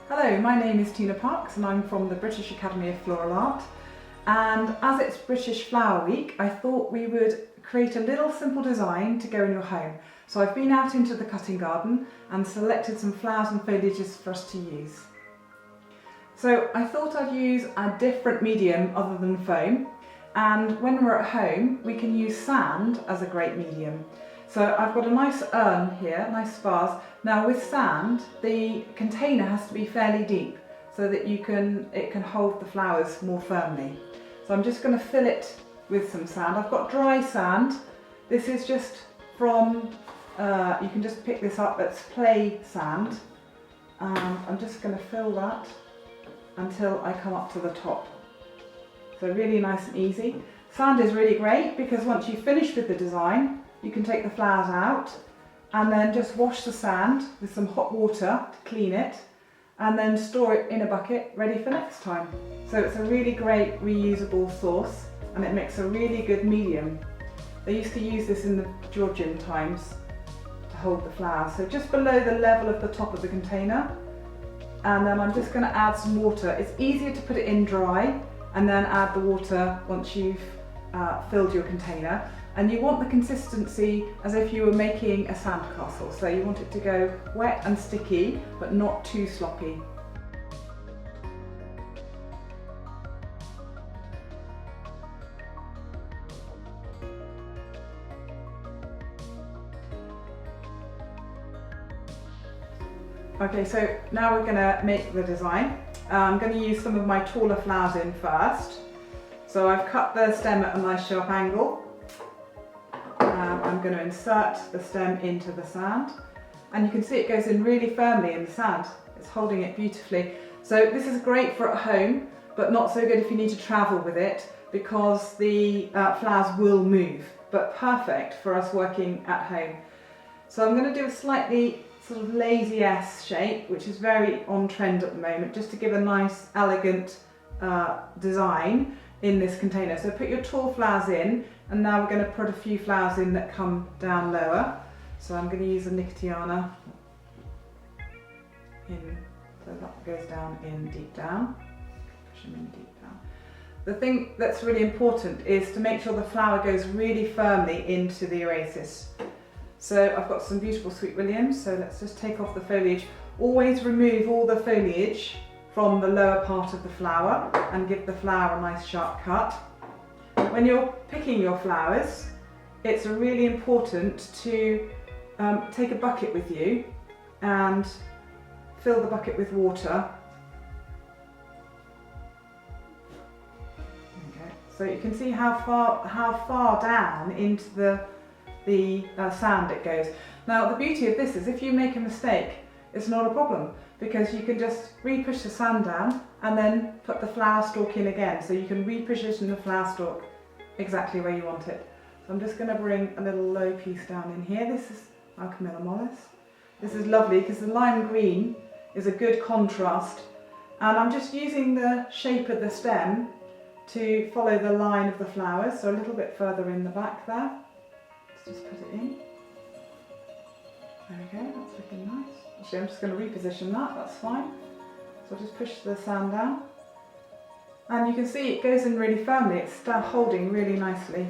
Hello, my name is Tina Parks and I'm from the British Academy of Floral Art, and as it's British Flower Week I thought we would create a little simple design to go in your home. So I've been out into the cutting garden and selected some flowers and foliages for us to use. So I thought I'd use a different medium other than foam, and when we're at home we can use sand as a great medium. So I've got a nice urn here, nice vase. Now with sand, the container has to be fairly deep so that it can hold the flowers more firmly. So I'm just going to fill it with some sand. I've got dry sand. This is just from, you can just pick this up, it's play sand. And I'm just going to fill that until I come up to the top. So really nice and easy. Sand is really great because once you've finished with the design, you can take the flowers out and then just wash the sand with some hot water to clean it, and then store it in a bucket ready for next time. So it's a really great reusable source and it makes a really good medium. They used to use this in the Georgian times to hold the flowers. So just below the level of the top of the container, and then I'm just going to add some water. It's easier to put it in dry and then add the water once you've filled your container. And you want the consistency as if you were making a sandcastle. So you want it to go wet and sticky, but not too sloppy. Okay, so now we're going to make the design. I'm going to use some of my taller flowers in first. So I've cut the stem at a nice sharp angle. I'm going to insert the stem into the sand, and you can see it goes in really firmly in the sand. It's holding it beautifully. So this is great for at home, but not so good if you need to travel with it because the flowers will move, but perfect for us working at home. So I'm going to do a slightly sort of lazy S shape, which is very on trend at the moment, just to give a nice elegant design in this container. So put your tall flowers in, and now we're going to put a few flowers in that come down lower. So I'm going to use a Nicotiana in, so that goes down in deep down. Push them in deep down. The thing that's really important is to make sure the flower goes really firmly into the oasis. So I've got some beautiful Sweet Williams, so let's just take off the foliage. Always remove all the foliage from the lower part of the flower and give the flower a nice sharp cut. When you're picking your flowers, it's really important to take a bucket with you and fill the bucket with water. Okay. So you can see how far down into the sand it goes. Now the beauty of this is if you make a mistake, it's not a problem because you can just re-push the sand down and then put the flower stalk in again. So you can reposition the flower stalk exactly where you want it. So I'm just going to bring a little low piece down in here. This is our Camilla Mollis. This is lovely because the lime green is a good contrast, and I'm just using the shape of the stem to follow the line of the flowers, so a little bit further in the back there. Let's just put it in. There we go, that's looking nice. Actually, I'm just going to reposition that, that's fine. So I'll just push the sand down. And you can see it goes in really firmly, it's holding really nicely.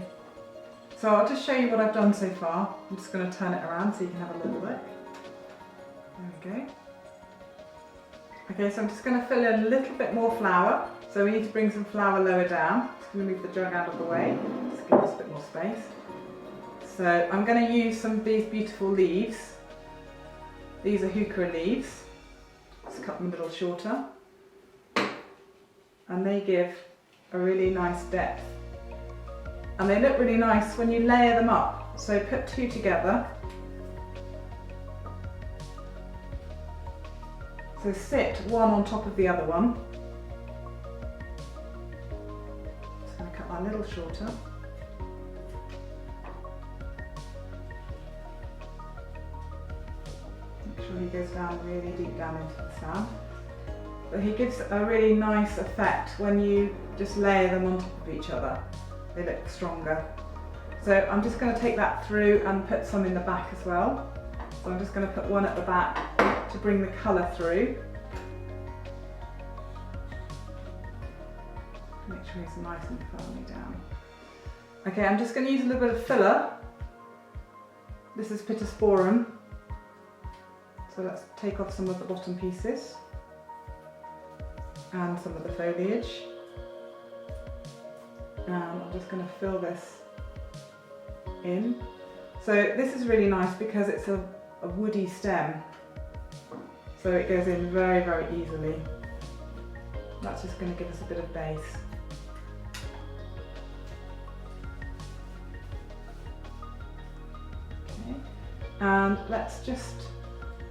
So I'll just show you what I've done so far. I'm just going to turn it around so you can have a little look. There we go. Okay, so I'm just going to fill in a little bit more flour. So we need to bring some flour lower down. Just going to move the jug out of the way, just give us a bit more space. So I'm going to use some of these beautiful leaves. These are heuchera leaves. Just cut them a little shorter. And they give a really nice depth. And they look really nice when you layer them up. So put two together. So sit one on top of the other one. Just going to cut that a little shorter. Make sure he goes down really deep down into the sand. But he gives a really nice effect when you just layer them on top of each other. They look stronger. So I'm just going to take that through and put some in the back as well. So I'm just going to put one at the back to bring the colour through. Make sure he's nice and firmly down. Okay, I'm just going to use a little bit of filler. This is Pittosporum. So let's take off some of the bottom pieces and some of the foliage. And I'm just going to fill this in. So this is really nice because it's a woody stem. So it goes in very, very easily. That's just going to give us a bit of base. Okay. And let's just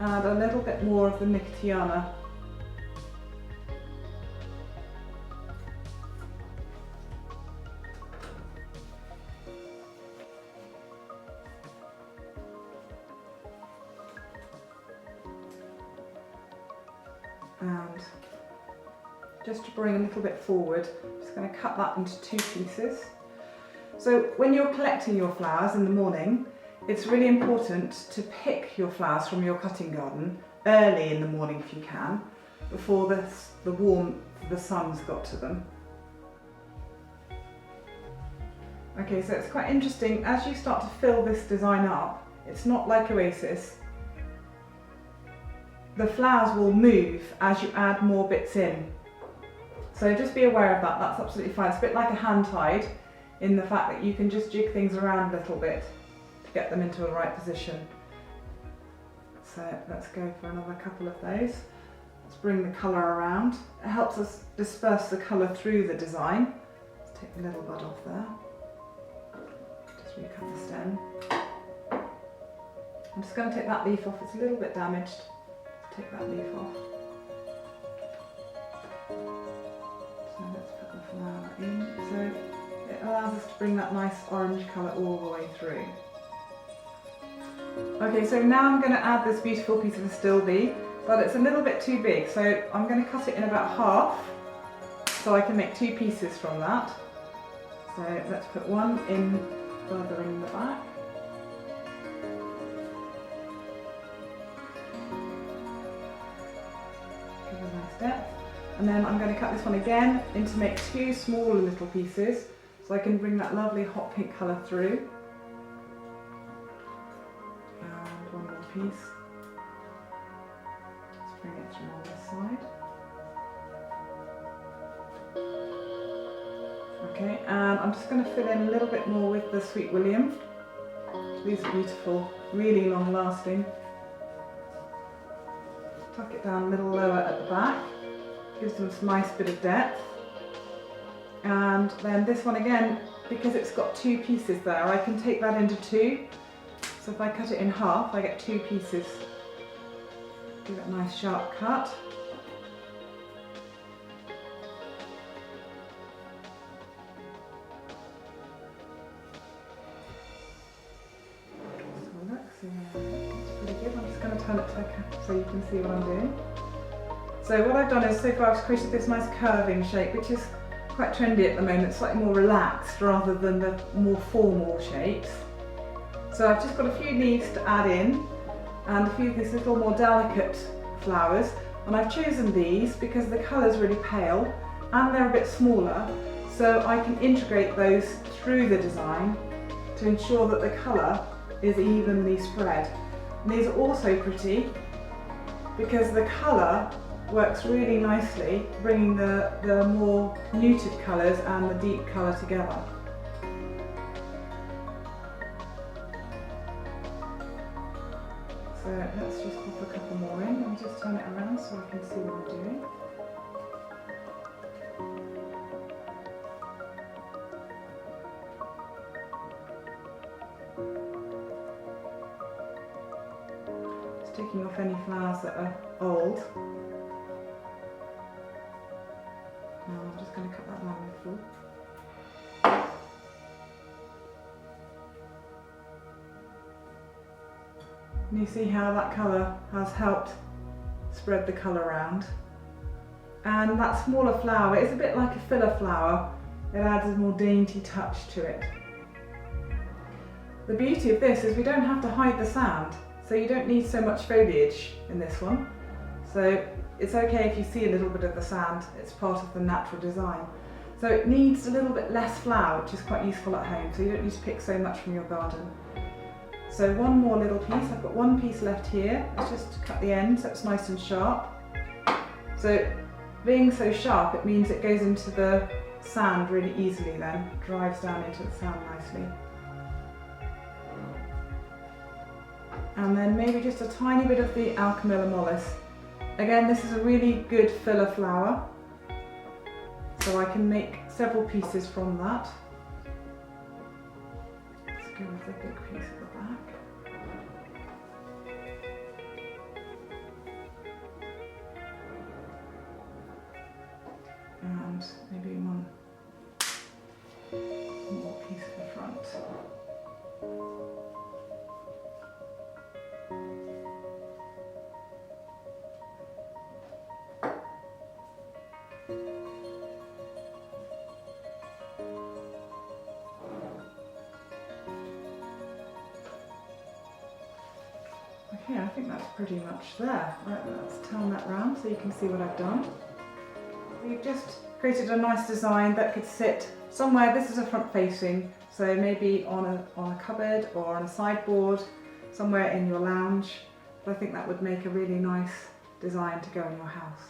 add a little bit more of the Nicotiana. And just to bring a little bit forward, I'm just going to cut that into 2 pieces. So when you're collecting your flowers in the morning, it's really important to pick your flowers from your cutting garden early in the morning if you can, before the warmth of the sun's got to them. Okay, so it's quite interesting, as you start to fill this design up, it's not like Oasis. The flowers will move as you add more bits in. So just be aware of that, that's absolutely fine. It's a bit like a hand tied in the fact that you can just jig things around a little bit to get them into the right position. So let's go for another couple of those. Let's bring the colour around. It helps us disperse the colour through the design. Let's take the little bud off there. Just recut the stem. I'm just going to take that leaf off, it's a little bit damaged. Take that leaf off. So let's put the flower in. So it allows us to bring that nice orange colour all the way through. Okay, so now I'm going to add this beautiful piece of Astilbe, but it's a little bit too big, so I'm going to cut it in about half so I can make 2 pieces from that. So let's put one in further in the back. Depth. And then I'm going to cut this one again in to make 2 smaller little pieces so I can bring that lovely hot pink colour through. And one more piece. Let's bring it through on this side. Okay, and I'm just going to fill in a little bit more with the Sweet William. These are beautiful, really long lasting. Tuck it down a little lower at the back, gives them a nice bit of depth. And then this one again, because it's got 2 pieces there, I can take that into 2. So if I cut it in half, I get 2 pieces. Give it a nice sharp cut. So that's pretty good. I'm just going to turn it so you can see what I'm doing. So what I've done is, so far I've created this nice curving shape, which is quite trendy at the moment, slightly more relaxed rather than the more formal shapes. So I've just got a few leaves to add in and a few of these little more delicate flowers, and I've chosen these because the colour's really pale and they're a bit smaller, so I can integrate those through the design to ensure that the colour is evenly spread. And these are also pretty because the colour works really nicely, bringing the more muted colours and the deep colour together. So let's just pop a couple more in. Let me just turn it around so I can see what I'm doing. Taking off any flowers that are old. Now I'm just going to cut that down a little. And you see how that colour has helped spread the colour around. And that smaller flower is a bit like a filler flower. It adds a more dainty touch to it. The beauty of this is we don't have to hide the sand. So you don't need so much foliage in this one. So it's okay if you see a little bit of the sand, it's part of the natural design. So it needs a little bit less flower, which is quite useful at home, so you don't need to pick so much from your garden. So one more little piece, I've got one piece left here. Let's just cut the end so it's nice and sharp. So being so sharp, it means it goes into the sand really easily then, drives down into the sand nicely. And then maybe just a tiny bit of the Alchemilla mollis. Again, this is a really good filler flower, so I can make several pieces from that. Let's go with the big piece at the back. And maybe one more piece at the front. Okay, I think that's pretty much there. Right, let's turn that round so you can see what I've done. We've just created a nice design that could sit somewhere. This is a front facing, so maybe on a cupboard or on a sideboard, somewhere in your lounge. But I think that would make a really nice design to go in your house.